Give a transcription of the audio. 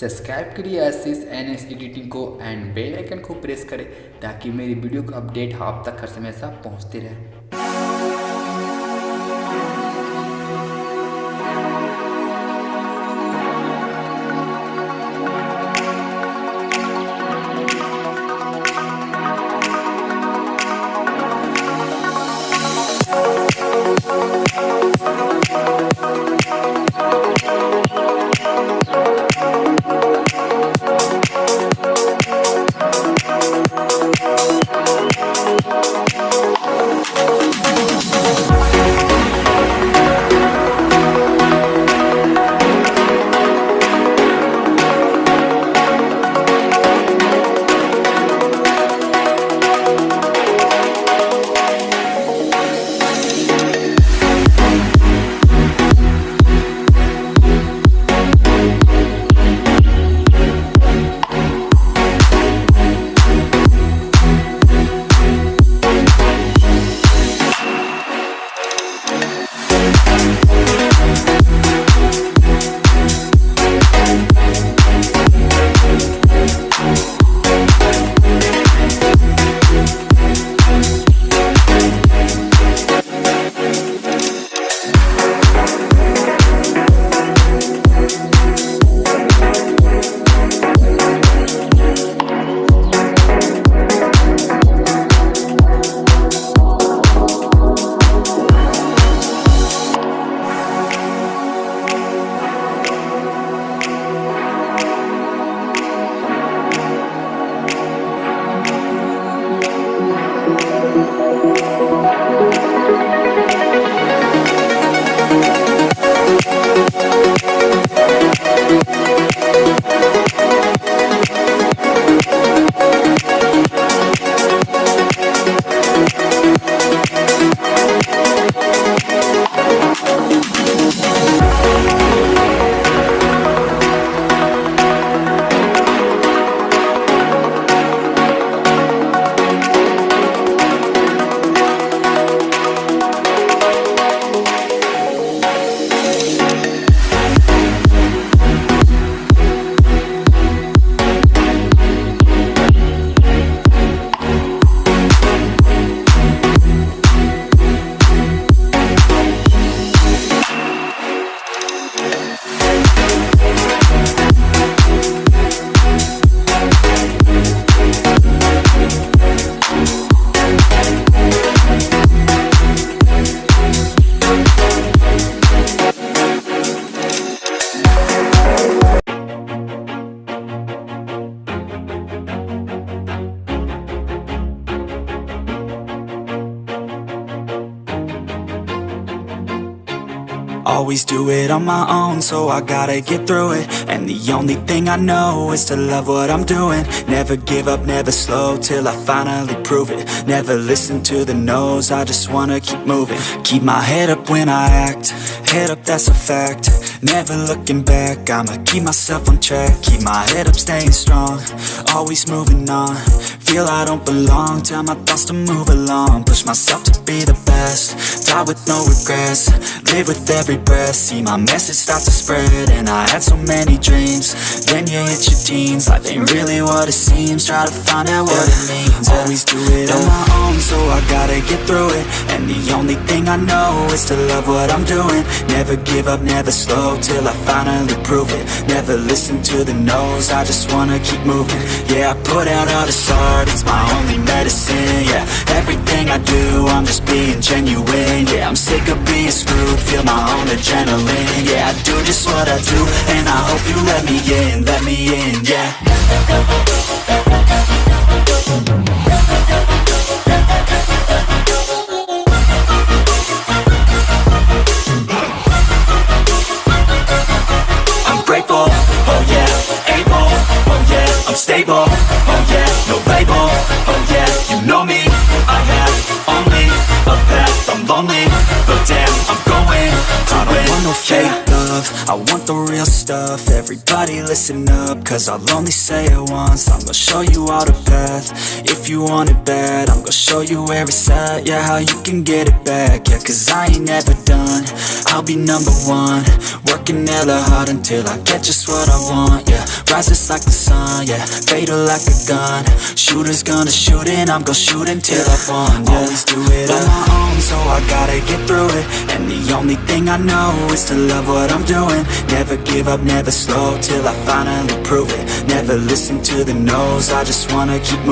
Subscribe करिए एसिस NS editing को and bell icon को प्रेस करें ताकि मेरी वीडियो का अपडेट आप तक हर समय पहुंचते रहे। Always do it on my own, so I gotta get through it. And the only thing I know is to love what I'm doing. Never give up, never slow, till I finally prove it. Never listen to the no's, I just wanna keep moving. Keep my head up when I act, head up, that's a fact. Never looking back, I'ma keep myself on track. Keep my head up, staying strong, always moving on. Feel I don't belong, tell my thoughts to move along. Push myself to be the best, die with no regrets. Live with every breath, see my message start to spread. And I had so many dreams, then you hit your teens. Life ain't really what it seems, try to find out what it means. Always do it on my own, so I gotta get through it. And the only thing I know is to love what I'm doing. Never give up, never slow, till I finally prove it. Never listen to the no's, I just wanna keep moving. Yeah, I put out all this art, it's my only medicine. Yeah, everything I do, I'm just being genuine. Yeah, I'm sick of being screwed, feel my own adrenaline. Yeah, I do just what I do, and I hope you let me in, yeah. I'm grateful, oh yeah, able, oh yeah, I'm stable, oh yeah, no label, oh yeah, you know me, I have only a path, I'm lonely, but damn, I'm going to win. I don't want no fake love, love, I want the real stuff. Everybody listen up, cause I'll only say it once. I'm gonna show you all the path. If you want it bad, I'm gonna show you where it's at. Yeah, how you can get it back. Yeah, cause I ain't never done. I'll be number one, working hella hard until I get just what I want. Yeah, rises like the sun, yeah, fatal like a gun. Shooters gonna shoot and I'm gonna shoot until I won. Yeah, always do it on my own, so I gotta get through it. And the only thing I know is to love what I'm doing. Never give up, never slow, till I finally prove it. Never listen to the no's, I just wanna keep moving.